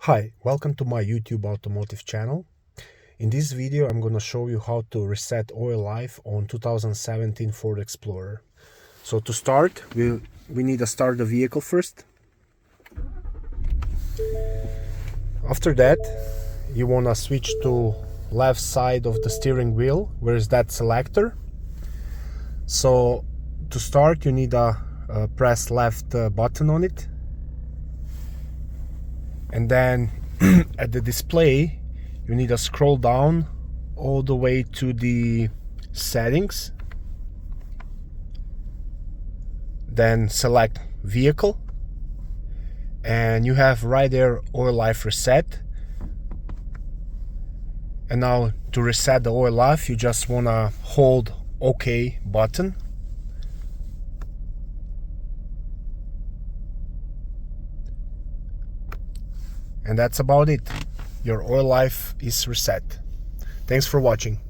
Hi, welcome to my YouTube automotive channel. In this video I'm gonna show you how to reset oil life on 2017 Ford Explorer. So to start, we need to start the vehicle first. After that, you wanna switch to left side of the steering wheel. Where is that selector? So to start, you need to press left button on it. And then at the display you need to scroll down all the way to the settings, then select vehicle, and you have right there oil life reset. And now to reset the oil life, you just want to hold OK button. And that's about it. Your oil life is reset. Thanks for watching.